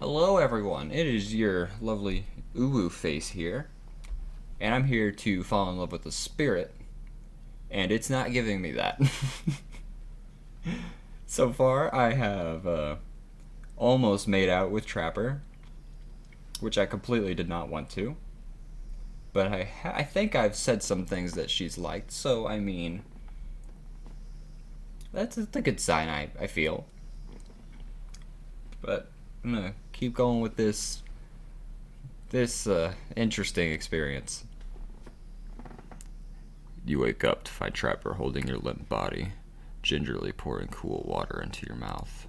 Hello everyone, it is your lovely Uwu face here, and I'm here to fall in love with the spirit, and it's not giving me that. So far, I have almost made out with Trapper, which I completely did not want to, but I think I've said some things that she's liked, so I mean, that's a good sign, I feel. But I'm gonna keep going with this interesting experience. You wake up to find Trapper holding your limp body, gingerly pouring cool water into your mouth.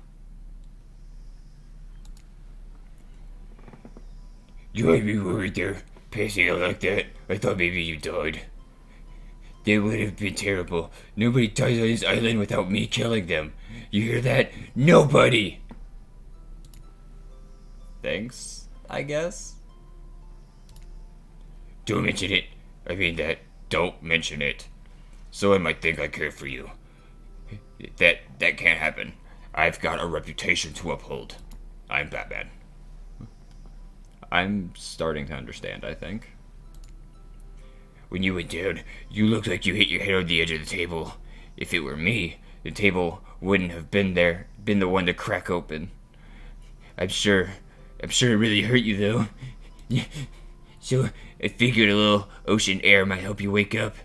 You had me worried there, passing out like that. I thought maybe you died. That would have been terrible. Nobody dies on this island without me killing them. You hear that? Nobody! Thanks, I guess? Don't mention it. I mean that. Don't mention it. Someone might think I care for you. That can't happen. I've got a reputation to uphold. I'm Batman. I'm starting to understand, I think. When you went down, you looked like you hit your head on the edge of the table. If it were me, the table wouldn't have been the one to crack open. I'm sure it really hurt you though. So I figured a little ocean air might help you wake up.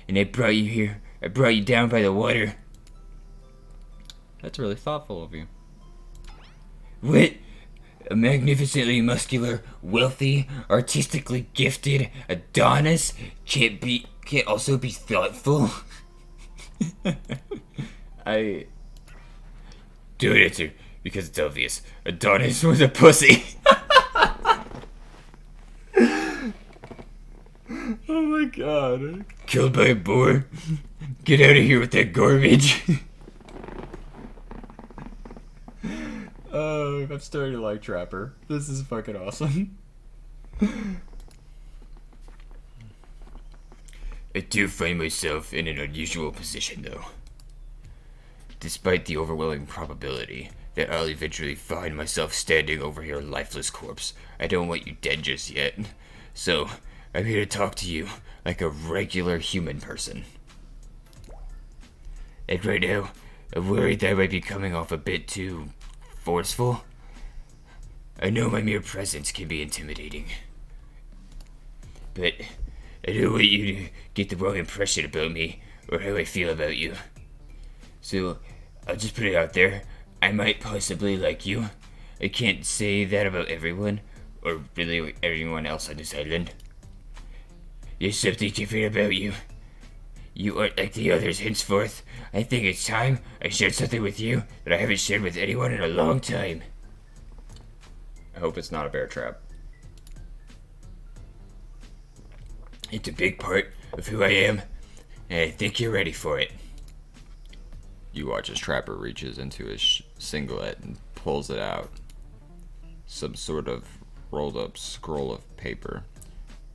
And I brought you here. I brought you down by the water. That's really thoughtful of you. What? A magnificently muscular, wealthy, artistically gifted Adonis can't also be thoughtful? I Don't answer, because it's obvious. Adonis was a pussy. Oh my god. Killed by a boar. Get out of here with that garbage. I'm starting to like Trapper. This is fucking awesome. I do find myself in an unusual position, though. Despite the overwhelming probability that I'll eventually find myself standing over your lifeless corpse, I don't want you dead just yet. So, I'm here to talk to you like a regular human person. And right now, I'm worried that I might be coming off a bit too forceful. I know my mere presence can be intimidating. But I don't want you to get the wrong impression about me or how I feel about you. So, I'll just put it out there. I might possibly like you. I can't say that about everyone, or really everyone else on this island. There's something different about you. You aren't like the others henceforth. I think it's time I shared something with you that I haven't shared with anyone in a long time. I hope it's not a bear trap. It's a big part of who I am, and I think you're ready for it. You watch as Trapper reaches into his singlet and pulls it out. Some sort of rolled up scroll of paper.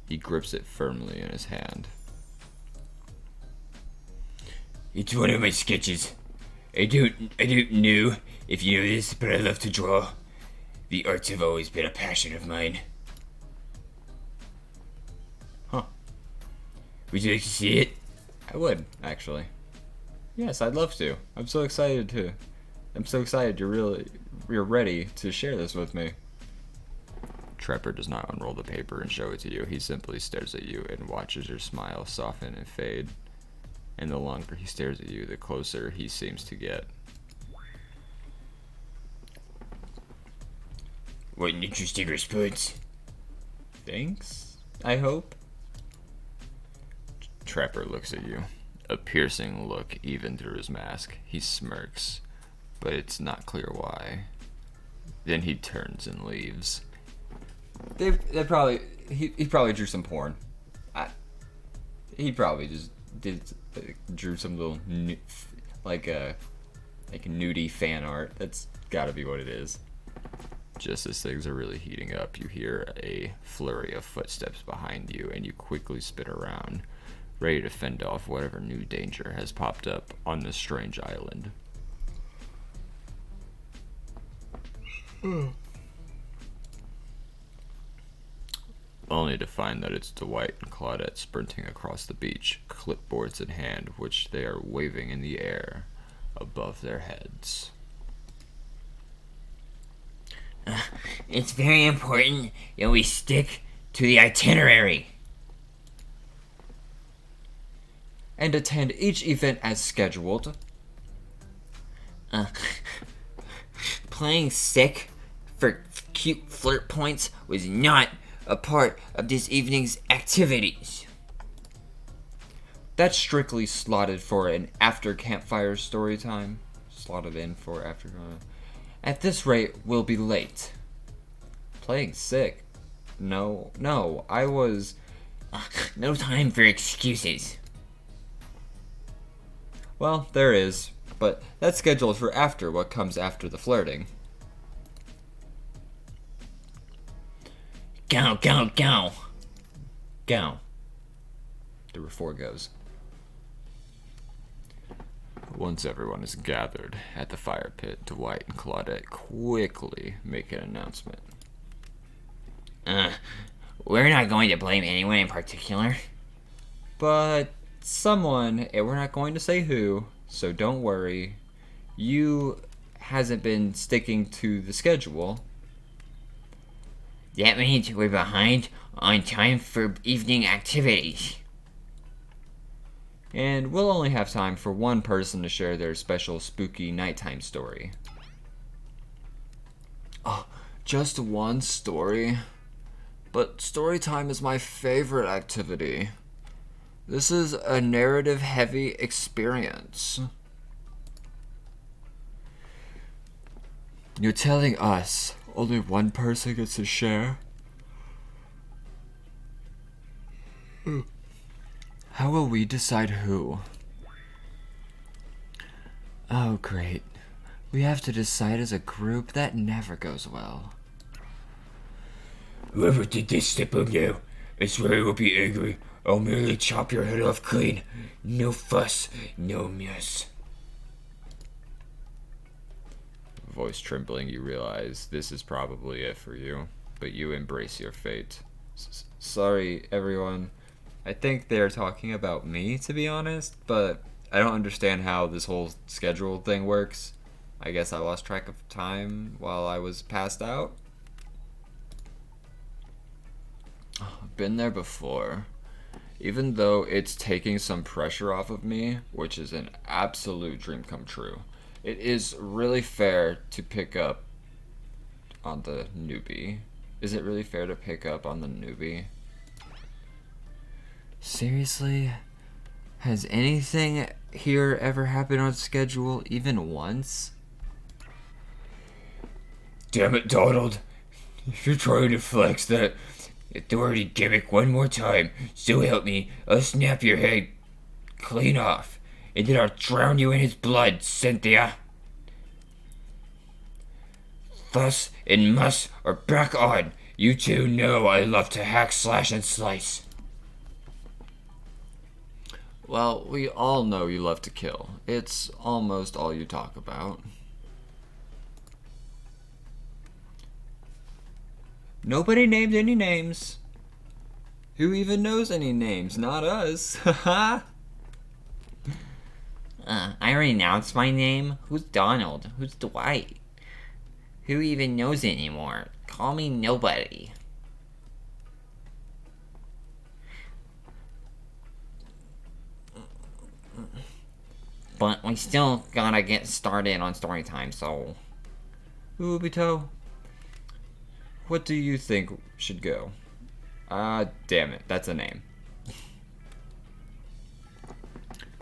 He grips it firmly in his hand. It's one of my sketches. I don't know if you know this, but I love to draw. The arts have always been a passion of mine. Huh. Would you like to see it? I would, actually. Yes, I'd love to. I'm so excited you're ready to share this with me. Trapper does not unroll the paper and show it to you. He simply stares at you and watches your smile soften and fade. And the longer he stares at you, the closer he seems to get. What an interesting response. Thanks, I hope. Trapper looks at you. A piercing look even through his mask. He smirks, but it's not clear why. Then he turns and leaves. He probably drew some porn. He probably just drew some little like nudie fan art. That's gotta be what it is. Just as things are really heating up, you hear a flurry of footsteps behind you, and you quickly spin around, ready to fend off whatever new danger has popped up on this strange island. only to find that it's Dwight and Claudette sprinting across the beach, clipboards in hand, which they are waving in the air above their heads. It's very important that we stick to the itinerary. And attend each event as scheduled. Playing sick for cute flirt points was not a part of this evening's activities. That's strictly slotted for an after campfire story time. Slotted in for after. At this rate, we'll be late. Playing sick? No, I was. No time for excuses. Well, there is, but that's scheduled for after what comes after the flirting. Go. Gown. The four goes. Once everyone is gathered at the fire pit, Dwight and Claudette quickly make an announcement. We're not going to blame anyone in particular. But someone, and we're not going to say who, so don't worry. You hasn't been sticking to the schedule. That means we're behind on time for evening activities. And we'll only have time for one person to share their special spooky nighttime story. Oh, just one story? But story time is my favorite activity. This is a narrative-heavy experience. You're telling us only one person gets to share? How will we decide who? Oh, great. We have to decide as a group. That never goes well. Whoever did this step up now, I swear I will be angry. I'll merely chop your head off clean. No fuss, no mess. Voice trembling, you realize this is probably it for you, but you embrace your fate. Sorry, everyone. I think they're talking about me, to be honest, but I don't understand how this whole schedule thing works. I guess I lost track of time while I was passed out. Been there before. Even though it's taking some pressure off of me, which is an absolute dream come true, it is really fair to pick up on the newbie. Is it really fair to pick up on the newbie? Seriously? Has anything here ever happened on schedule even once? Damn it, Donald. If you're trying to flex that authority gimmick one more time, so help me, I'll snap your head clean off, and then I'll drown you in his blood, Cynthia. Thus and Muss are back on. You two know I love to hack, slash, and slice. Well, we all know you love to kill. It's almost all you talk about. Nobody named any names. Who even knows any names? Not us. Haha. I already announced my name. Who's Donald? Who's Dwight? Who even knows anymore? Call me nobody. But we still gotta get started on story time, so... Uwubito, what do you think should go? Damn it, that's a name.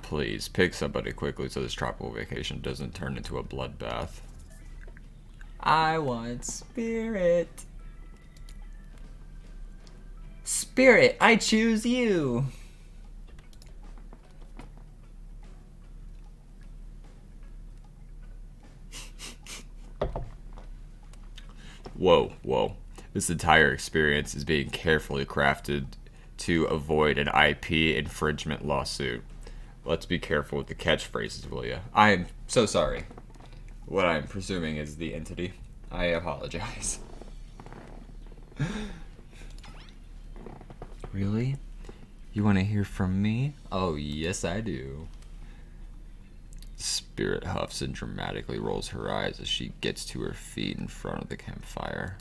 Please, pick somebody quickly so this tropical vacation doesn't turn into a bloodbath. I want Spirit. Spirit, I choose you. Whoa. This entire experience is being carefully crafted to avoid an IP infringement lawsuit. Let's be careful with the catchphrases, will ya? I am so sorry. What I'm presuming is the entity. I apologize. Really? You want to hear from me? Oh, yes, I do. Spirit huffs and dramatically rolls her eyes as she gets to her feet in front of the campfire.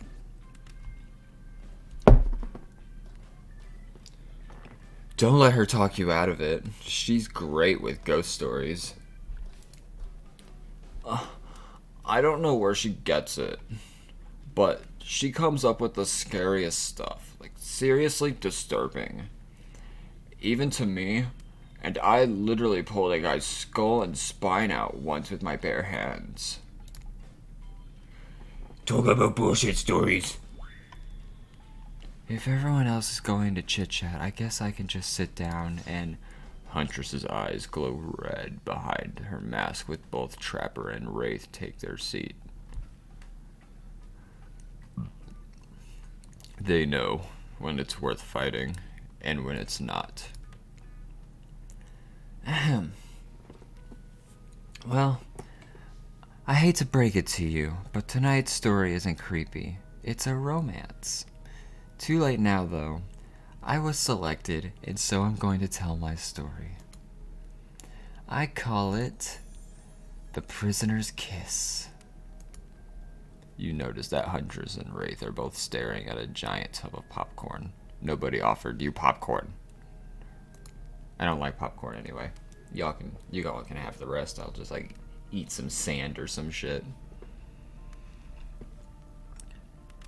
Don't let her talk you out of it. She's great with ghost stories. I don't know where she gets it, but she comes up with the scariest stuff. Like, seriously disturbing. Even to me, and I literally pulled a guy's skull and spine out once with my bare hands. Talk about bullshit stories. If everyone else is going to chit-chat, I guess I can just sit down and... Huntress's eyes glow red behind her mask with both Trapper and Wraith take their seat. They know when it's worth fighting and when it's not. Ahem. Well, I hate to break it to you, but tonight's story isn't creepy. It's a romance. Too late now, though. I was selected, and so I'm going to tell my story. I call it The Prisoner's Kiss. You notice that Huntress and Wraith are both staring at a giant tub of popcorn. Nobody offered you popcorn. I don't like popcorn anyway. You all can have the rest. I'll just like eat some sand or some shit.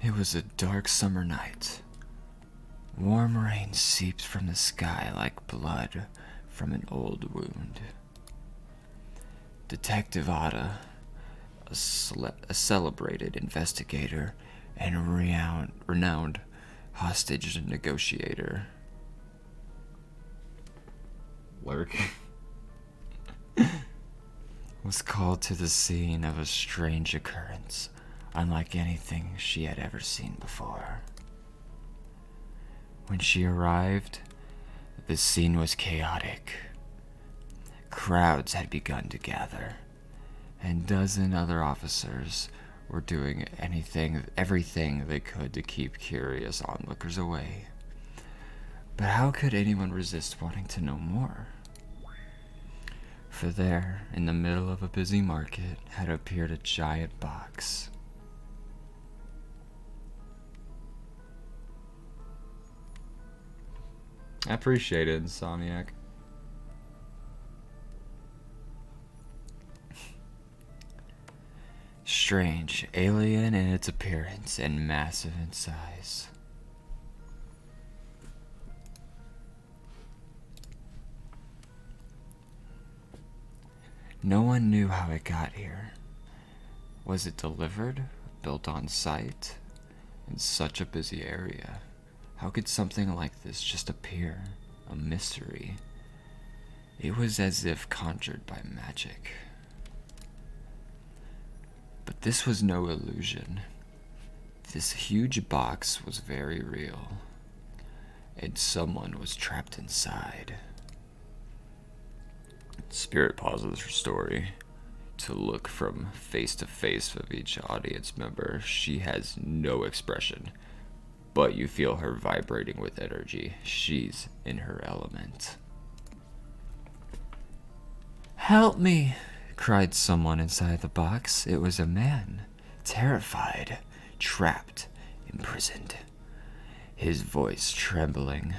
It was a dark summer night. Warm rain seeped from the sky like blood from an old wound. Detective Ada, a celebrated investigator and renowned hostage negotiator, was called to the scene of a strange occurrence, unlike anything she had ever seen before. When she arrived, the scene was chaotic. Crowds had begun to gather, and dozen other officers were doing everything they could to keep curious onlookers away. But how could anyone resist wanting to know more? For there, in the middle of a busy market, had appeared a giant box. I appreciate it, Insomniac. Strange, alien in its appearance, and massive in size. No one knew how it got here. Was it delivered, built on site, in such a busy area? How could something like this just appear? A mystery. It was as if conjured by magic. But this was no illusion. This huge box was very real, and someone was trapped inside. Spirit pauses her story to look from face to face of each audience member. She has no expression, but you feel her vibrating with energy. She's in her element. "Help me!" cried someone inside the box. It was a man, terrified, trapped, imprisoned, his voice trembling.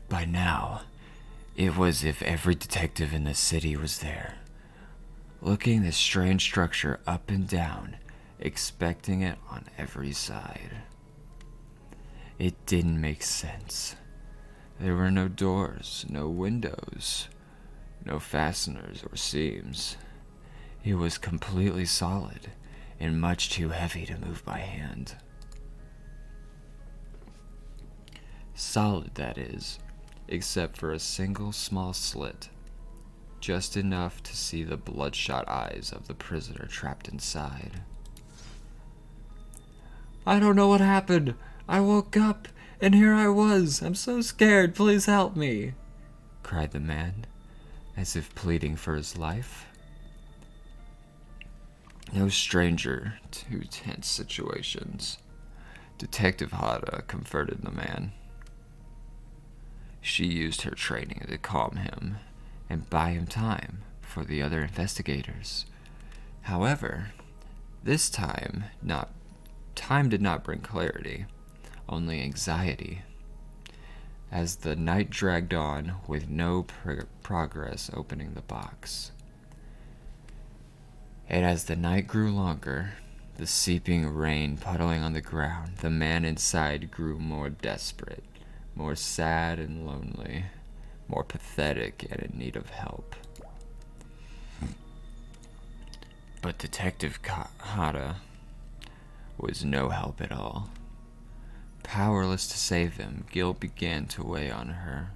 By now, it was as if every detective in the city was there, looking this strange structure up and down, expecting it on every side. It didn't make sense. There were no doors, no windows, no fasteners or seams. It was completely solid and much too heavy to move by hand. Solid, that is, except for a single small slit, just enough to see the bloodshot eyes of the prisoner trapped inside. "I don't know what happened. I woke up, and here I was. I'm so scared. Please help me," cried the man, as if pleading for his life. No stranger to tense situations. Detective Hada comforted the man. She used her training to calm him and buy him time for the other investigators. However, this time did not bring clarity, only anxiety. As the night dragged on with no progress opening the box. And as the night grew longer, the seeping rain puddling on the ground, the man inside grew more desperate, more sad and lonely, more pathetic and in need of help. But Detective Hada was no help at all. Powerless to save him, guilt began to weigh on her,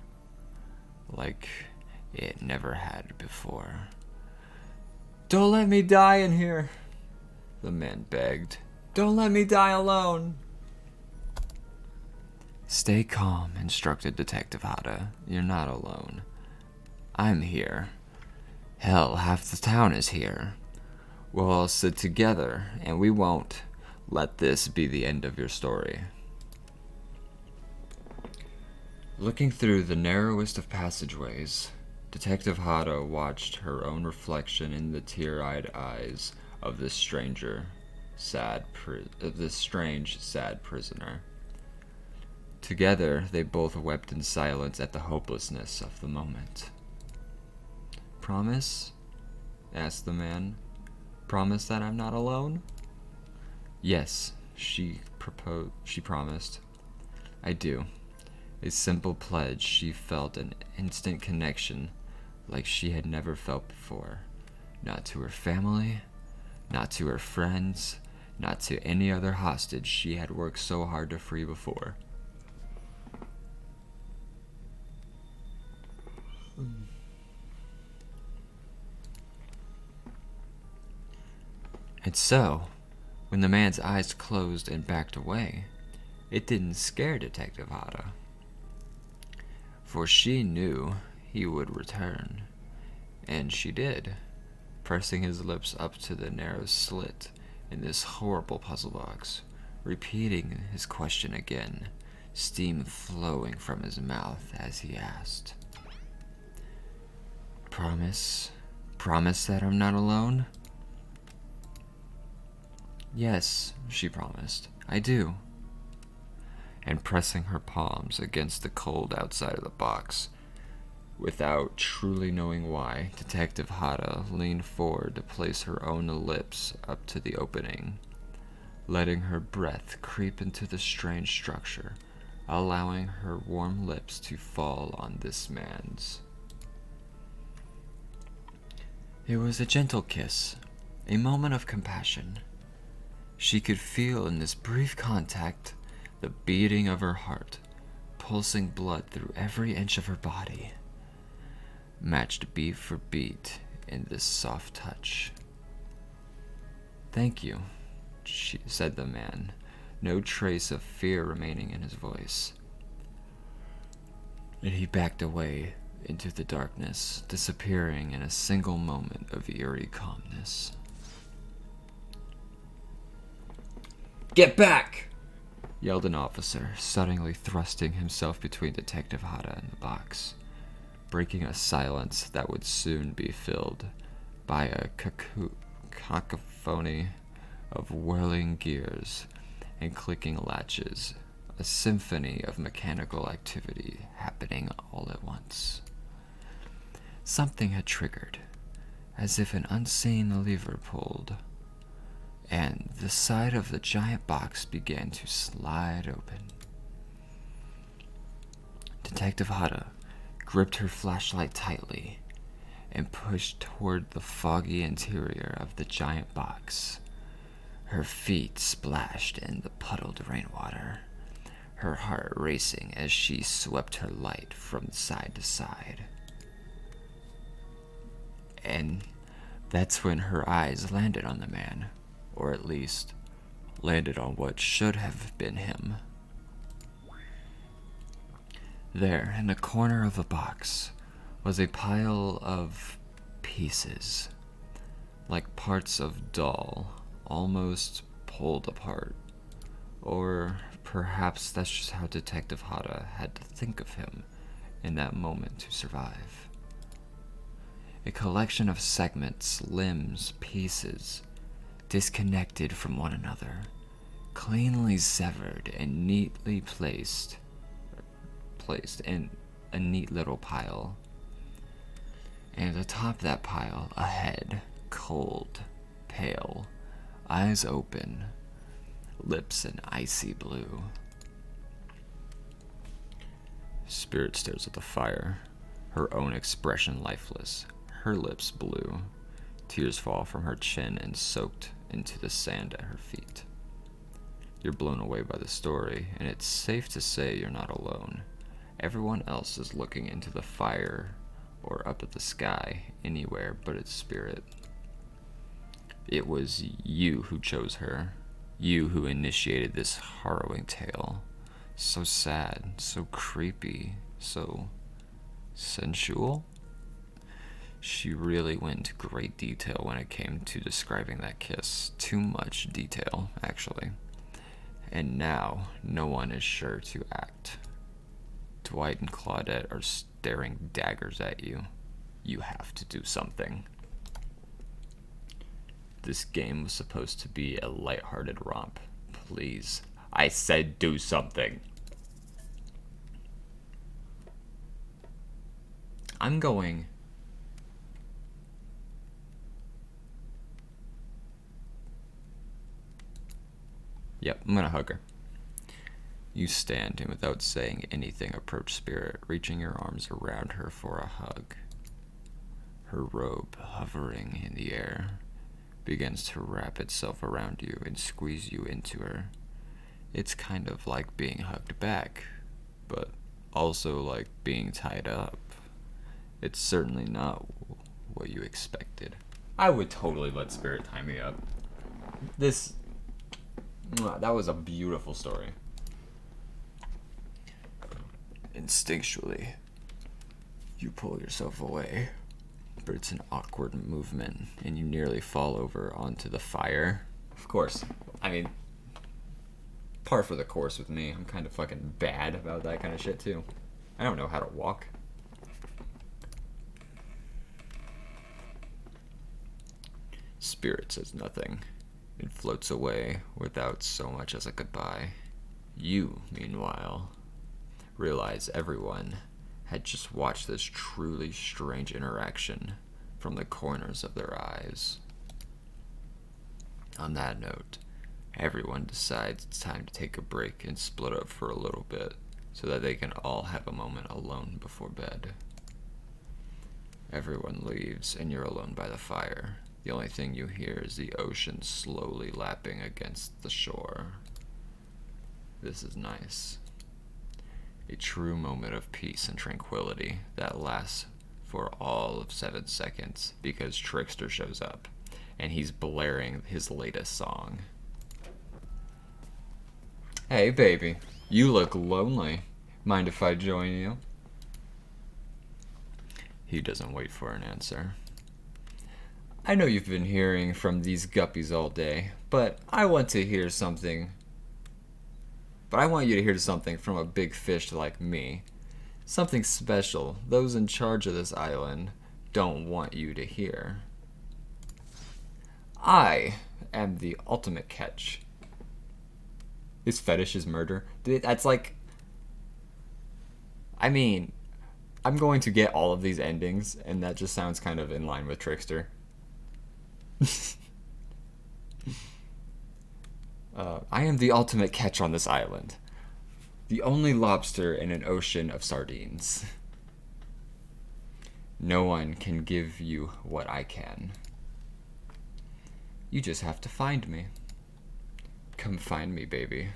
like it never had before. "Don't let me die in here," the man begged. "Don't let me die alone." "Stay calm," instructed Detective Hada. "You're not alone. I'm here. Hell, half the town is here. We'll all sit together, and we won't let this be the end of your story." Looking through the narrowest of passageways, Detective Hada watched her own reflection in the tear-eyed eyes of this strange, sad prisoner. Together, they both wept in silence at the hopelessness of the moment. "Promise?" asked the man. "Promise that I'm not alone?" "Yes," she promised. "I do." A simple pledge. She felt an instant connection like she had never felt before. Not to her family, not to her friends, not to any other hostage she had worked so hard to free before. And so, when the man's eyes closed and backed away, it didn't scare Detective Hada. For she knew he would return, and she did, pressing his lips up to the narrow slit in this horrible puzzle box, repeating his question again, steam flowing from his mouth as he asked, "Promise? Promise that I'm not alone?" "Yes," she promised, "I do." And pressing her palms against the cold outside of the box, without truly knowing why, Detective Hada leaned forward to place her own lips up to the opening, letting her breath creep into the strange structure, allowing her warm lips to fall on this man's. It was a gentle kiss, a moment of compassion. She could feel in this brief contact the beating of her heart, pulsing blood through every inch of her body, matched beat for beat in this soft touch. "Thank you," said the man, no trace of fear remaining in his voice. And he backed away into the darkness, disappearing in a single moment of eerie calmness. "Get back!" yelled an officer, suddenly thrusting himself between Detective Hada and the box, breaking a silence that would soon be filled by a cacophony of whirling gears and clicking latches, a symphony of mechanical activity happening all at once. Something had triggered, as if an unseen lever pulled, and the side of the giant box began to slide open. Detective Hada gripped her flashlight tightly and pushed toward the foggy interior of the giant box. Her feet splashed in the puddled rainwater, her heart racing as she swept her light from side to side. And that's when her eyes landed on the man, or at least landed on what should have been him. There, in the corner of the box, was a pile of pieces, like parts of doll, almost pulled apart, or perhaps that's just how Detective Hada had to think of him in that moment to survive. A collection of segments, limbs, pieces, disconnected from one another, cleanly severed and neatly placed in a neat little pile. And atop that pile, a head, cold, pale, eyes open, lips an icy blue. Spirit stares at the fire, her own expression lifeless, her lips blue. Tears fall from her chin and soaked into the sand at her feet. You're blown away by the story, and it's safe to say you're not alone. Everyone else is looking into the fire or up at the sky, anywhere but its spirit. It was you who chose her, you who initiated this harrowing tale. So sad, so creepy, so sensual. She really went into great detail when it came to describing that kiss. Too much detail, actually. And now, no one is sure to act. Dwight and Claudette are staring daggers at you. You have to do something. This game was supposed to be a lighthearted romp. Please. I said do something. I'm going. Yep, I'm gonna hug her. You stand and without saying anything approach Spirit, reaching your arms around her for a hug. Her robe, hovering in the air, begins to wrap itself around you and squeeze you into her. It's kind of like being hugged back, but also like being tied up. It's certainly not what you expected. I would totally let Spirit tie me up. That was a beautiful story. Instinctually, you pull yourself away, but it's an awkward movement, and you nearly fall over onto the fire. Of course. I mean, par for the course with me. I'm kind of fucking bad about that kind of shit, too. I don't know how to walk. Spirit says nothing. It floats away without so much as a goodbye. You, meanwhile, realize everyone had just watched this truly strange interaction from the corners of their eyes. On that note, everyone decides it's time to take a break and split up for a little bit so that they can all have a moment alone before bed. Everyone leaves and you're alone by the fire. The only thing you hear is the ocean slowly lapping against the shore. This is nice. A true moment of peace and tranquility that lasts for all of 7 seconds because Trickster shows up and he's blaring his latest song. Hey baby, you look lonely. Mind if I join you? He doesn't wait for an answer. I know you've been hearing from these guppies all day, but I want you to hear something from a big fish like me. Something special those in charge of this island don't want you to hear. I am the ultimate catch. His fetish is murder. That's like... I mean, I'm going to get all of these endings, and that just sounds kind of in line with Trickster. I am the ultimate catch on this island. The only lobster in an ocean of sardines. No one can give you what I can. You just have to find me. Come find me, baby.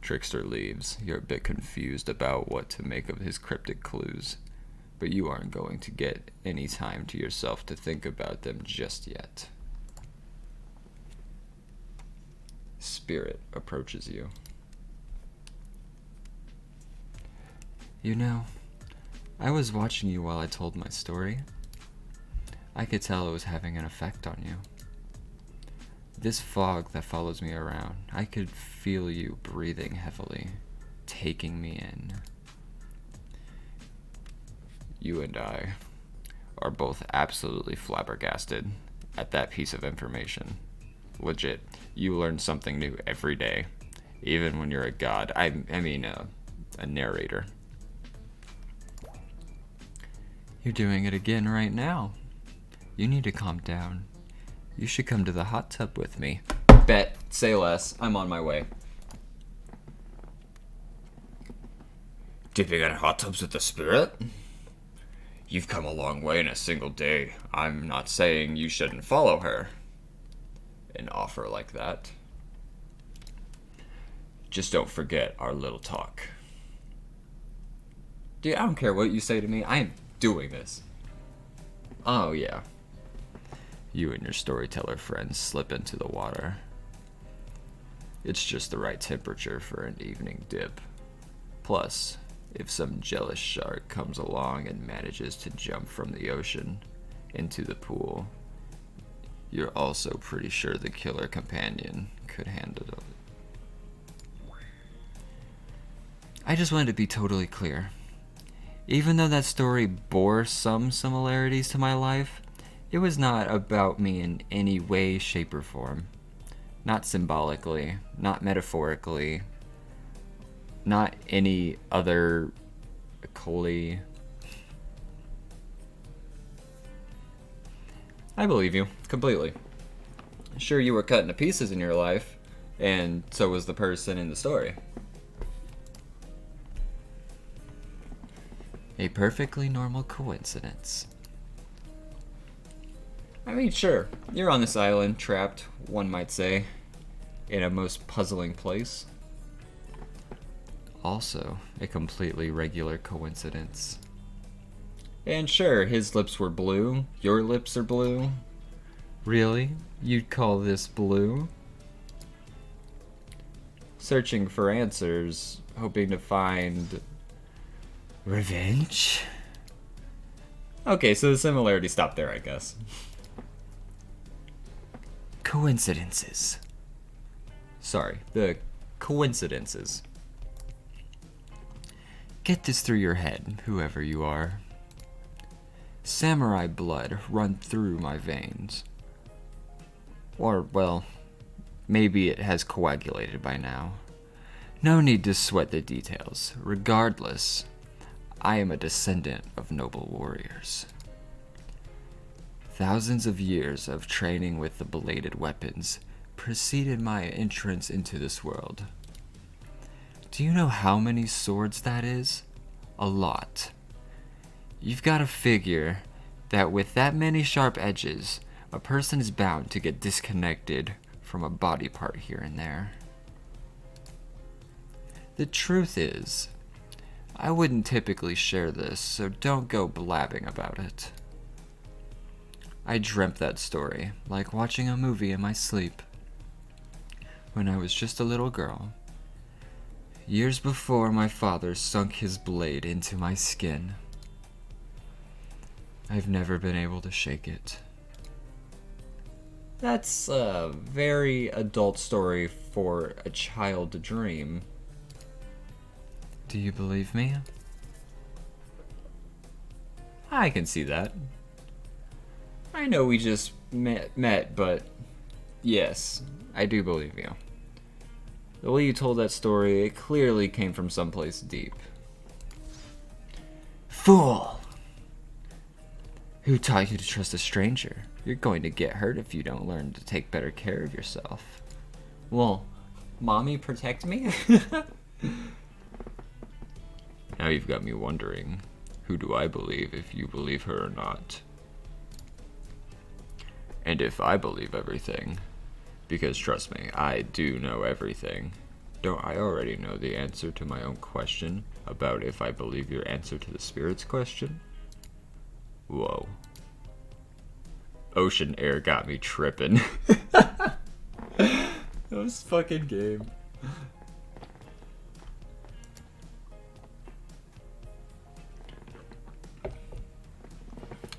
Trickster leaves. You're a bit confused about what to make of his cryptic clues, but you aren't going to get any time to yourself to think about them just yet. Spirit approaches you. You know, I was watching you while I told my story. I could tell it was having an effect on you. This fog that follows me around, I could feel you breathing heavily, taking me in. You and I are both absolutely flabbergasted at that piece of information. Legit, you learn something new every day, even when you're a god. I mean, a narrator. You're doing it again right now. You need to calm down. You should come to the hot tub with me. Bet. Say less. I'm on my way. Dipping in hot tubs with the spirit? You've come a long way in a single day. I'm not saying you shouldn't follow her. An offer like that. Just don't forget our little talk. Dude, I don't care what you say to me. I am doing this. Oh, yeah. You and your storyteller friends slip into the water. It's just the right temperature for an evening dip. Plus, if some jealous shark comes along and manages to jump from the ocean into the pool, you're also pretty sure the killer companion could handle it. I just wanted to be totally clear. Even though that story bore some similarities to my life, it was not about me in any way, shape, or form. Not symbolically, not metaphorically, not any other occulty. I believe you, completely. Sure, you were cut into pieces in your life, and so was the person in the story. A perfectly normal coincidence. I mean, sure, you're on this island, trapped, one might say, in a most puzzling place. Also, a completely regular coincidence. And sure, his lips were blue, your lips are blue. Really? You'd call this blue? Searching for answers, hoping to find revenge? Okay, so the similarity stopped there, I guess. Coincidences. Sorry, the coincidences. Get this through your head, whoever you are. Samurai blood run through my veins. Or, well, maybe it has coagulated by now. No need to sweat the details. Regardless, I am a descendant of noble warriors. Thousands of years of training with the bladed weapons preceded my entrance into this world. Do you know how many swords that is? A lot. You've got to figure that with that many sharp edges, a person is bound to get disconnected from a body part here and there. The truth is, I wouldn't typically share this, so don't go blabbing about it. I dreamt that story, like watching a movie in my sleep. When I was just a little girl. Years before my father sunk his blade into my skin. I've never been able to shake it. That's a very adult story for a child to dream. Do you believe me? I can see that. I know we just met, but yes, I do believe you. The way you told that story, it clearly came from someplace deep. Fool! Who taught you to trust a stranger? You're going to get hurt if you don't learn to take better care of yourself. Well, mommy protect me? Now you've got me wondering, who do I believe, if you believe her or not? And if I believe everything, because trust me, I do know everything. Don't I already know the answer to my own question about if I believe your answer to the spirit's question? Whoa. Ocean air got me tripping. That was fucking game.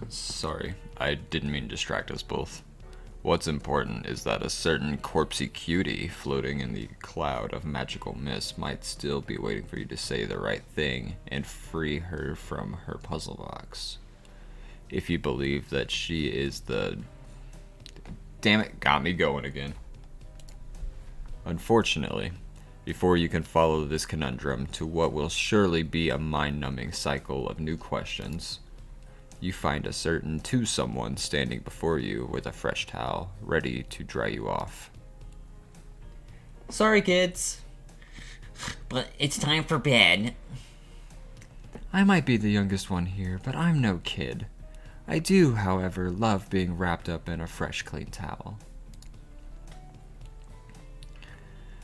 Sorry, I didn't mean to distract us both. What's important is that a certain corpsey cutie floating in the cloud of magical mist might still be waiting for you to say the right thing and free her from her puzzle box. If you believe that she is the... Damn it, got me going again. Unfortunately, before you can follow this conundrum to what will surely be a mind-numbing cycle of new questions, you find a certain to someone standing before you with a fresh towel, ready to dry you off. Sorry, kids, but it's time for bed. I might be the youngest one here, but I'm no kid. I do, however, love being wrapped up in a fresh, clean towel.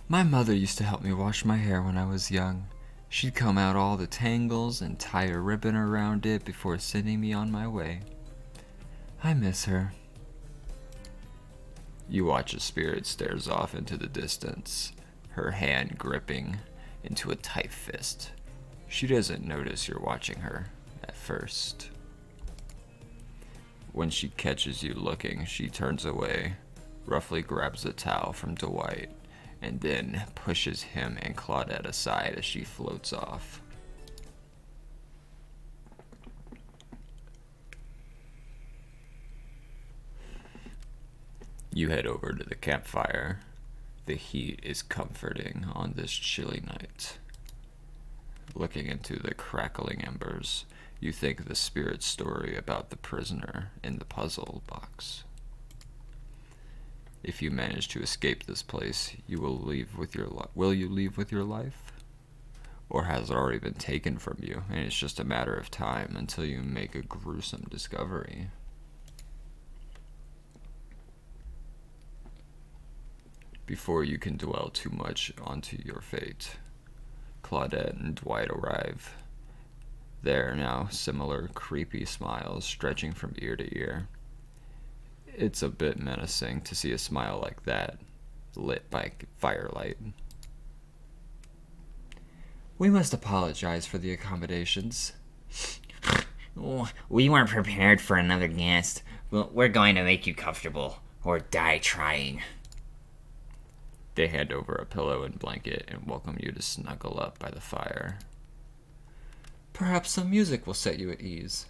My mother used to help me wash my hair when I was young. She'd comb out all the tangles and tie a ribbon around it before sending me on my way. I miss her. You watch as Spirit stares off into the distance, her hand gripping into a tight fist. She doesn't notice you're watching her at first. When she catches you looking, she turns away, roughly grabs the towel from Dwight, and then pushes him and Claudette aside as she floats off. You head over to the campfire. The heat is comforting on this chilly night. Looking into the crackling embers, you think of the Spirit's story about the prisoner in the puzzle box. If you manage to escape this place, you will leave with your will you leave with your life? Or has it already been taken from you, and it's just a matter of time until you make a gruesome discovery? Before you can dwell too much onto your fate, Claudette and Dwight arrive. There now, similar creepy smiles stretching from ear to ear. It's a bit menacing to see a smile like that, lit by firelight. We must apologize for the accommodations. We weren't prepared for another guest. We're going to make you comfortable, or die trying. They hand over a pillow and blanket and welcome you to snuggle up by the fire. Perhaps some music will set you at ease.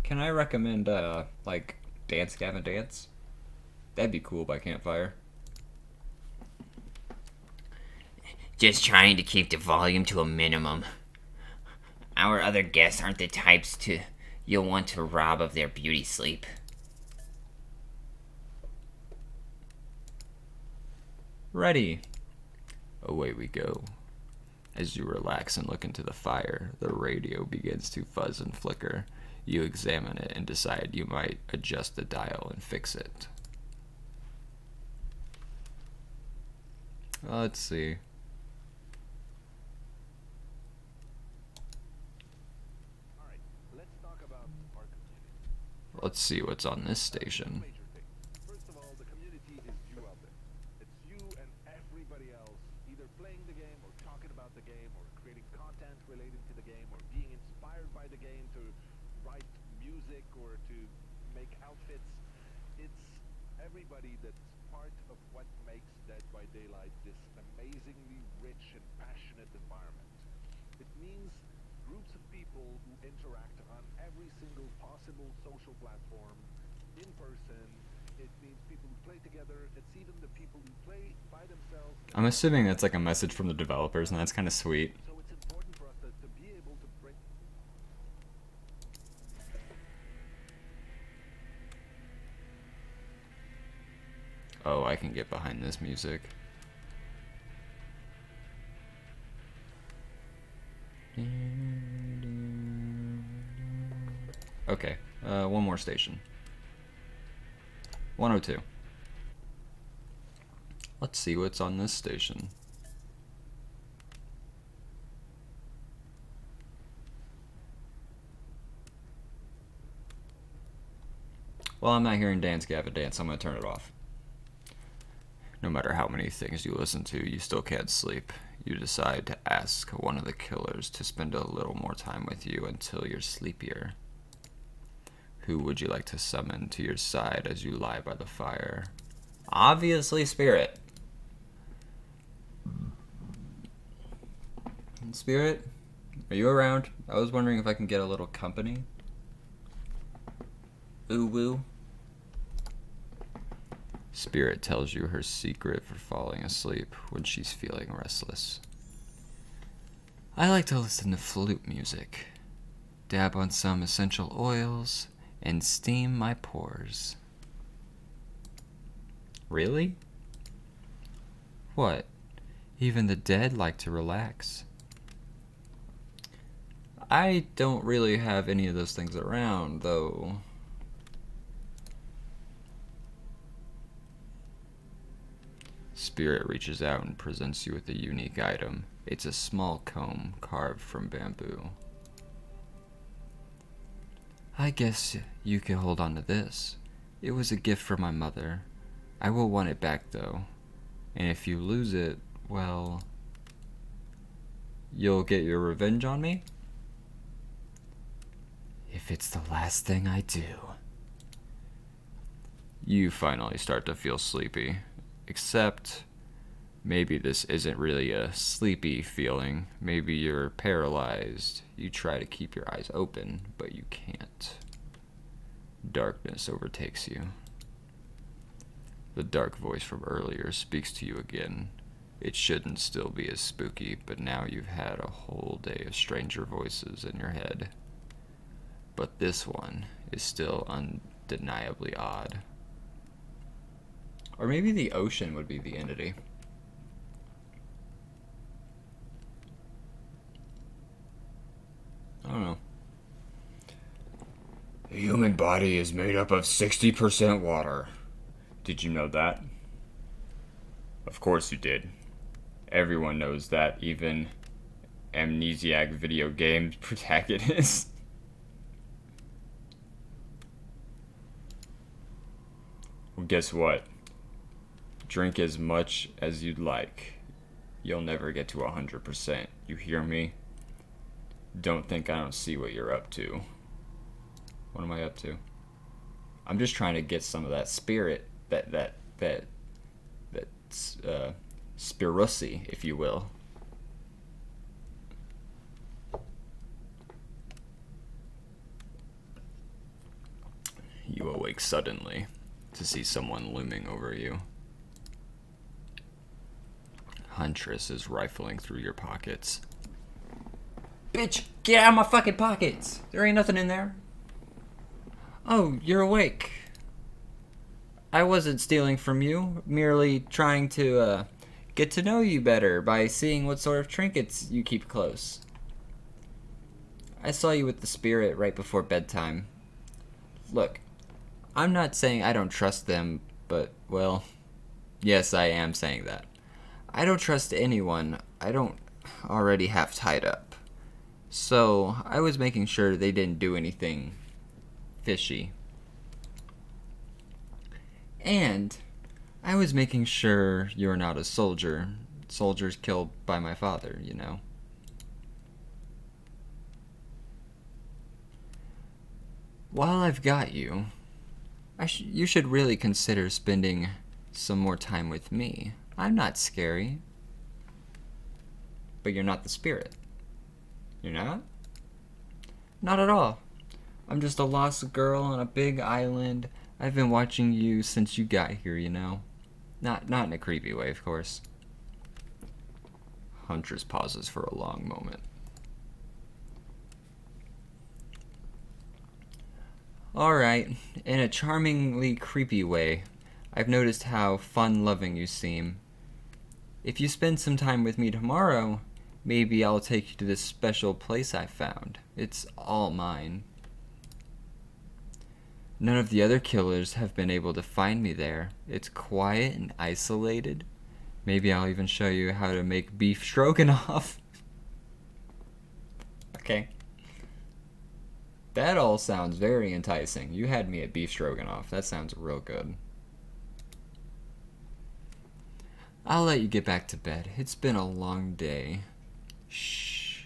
Can I recommend, Dance Gavin Dance? That'd be cool by campfire. Just trying to keep the volume to a minimum. Our other guests aren't the types you'll want to rob of their beauty sleep. Ready. Away we go. As you relax and look into the fire, the radio begins to fuzz and flicker. You examine it and decide you might adjust the dial and fix it. Let's see. Let's see what's on this station. First of all, the community is you out there. It's you and everybody else either playing the game or talking about the game or creating content relating to the game or being inspired by the game to write music or to make outfits. It's everybody that's part of what makes Dead by Daylight this amazingly rich and passionate environment. It means groups of people who interact on every single possible social platform, in person. It means people who play together. It's even the people who play by themselves. I'm assuming that's like a message from the developers, and that's kind of sweet. So it's important for us to be able to bring... Oh, I can get behind this music. Okay, one more station. 102. Let's see what's on this station. Well, I'm not hearing Dance Gavin Dance, I'm gonna turn it off. No matter how many things you listen to, you still can't sleep. You decide to ask one of the killers to spend a little more time with you until you're sleepier. Who would you like to summon to your side as you lie by the fire? Obviously, Spirit. Spirit, are you around? I was wondering if I can get a little company. Ooh woo. Spirit tells you her secret for falling asleep when she's feeling restless. I like to listen to flute music, dab on some essential oils, and steam my pores. Really? What? Even the dead like to relax. I don't really have any of those things around, though. Spirit reaches out and presents you with a unique item. It's a small comb carved from bamboo. I guess you can hold on to this. It was a gift from my mother. I will want it back though. And if you lose it, well, You'll get your revenge on me? if it's the last thing I do. You finally start to feel sleepy. Except, maybe this isn't really a sleepy feeling. Maybe you're paralyzed. You try to keep your eyes open, but you can't. Darkness overtakes you. The dark voice from earlier speaks to you again. It shouldn't still be as spooky, but now you've had a whole day of stranger voices in your head. But this one is still undeniably odd. Or maybe the ocean would be the entity. I don't know. The human body is made up of 60% water. Did you know that? Of course you did. Everyone knows that, even amnesiac video game protagonists. Well, guess what? Drink as much as you'd like. You'll never get to 100%. You hear me? Don't think I don't see what you're up to. What am I up to? I'm just trying to get some of that spirit, that spirusy, if you will. You awake suddenly to see someone looming over you. Huntress is rifling through your pockets. Bitch, get out of my fucking pockets! There ain't nothing in there. Oh, you're awake. I wasn't stealing from you, merely trying to get to know you better by seeing what sort of trinkets you keep close. I saw you with the spirit right before bedtime. Look, I'm not saying I don't trust them, but, well, yes, I am saying that. I don't trust anyone I don't already have tied up. So, I was making sure they didn't do anything fishy. And I was making sure you're not a soldier. Soldiers killed by my father, you know. While I've got you, you should really consider spending some more time with me. I'm not scary. But you're not the spirit. You're not? Not at all. I'm just a lost girl on a big island. I've been watching you since you got here, you know. Not in a creepy way, of course. Huntress pauses for a long moment. Alright, in a charmingly creepy way, I've noticed how fun-loving you seem. If you spend some time with me tomorrow, maybe I'll take you to this special place I found. It's all mine. None of the other killers have been able to find me there. It's quiet and isolated. Maybe I'll even show you how to make beef stroganoff. Okay. That all sounds very enticing. You had me at beef stroganoff. That sounds real good. I'll let you get back to bed. It's been a long day. Shh.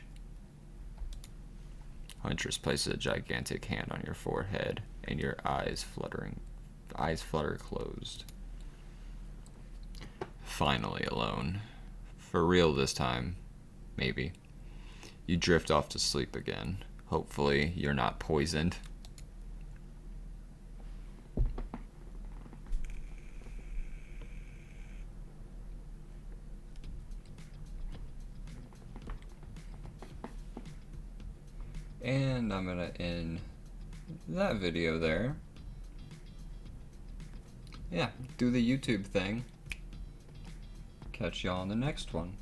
Huntress places a gigantic hand on your forehead, and your eyes flutter closed. Finally alone. For real this time. Maybe. You drift off to sleep again. Hopefully you're not poisoned. And I'm gonna end that video there. Yeah, do the YouTube thing. Catch y'all on the next one.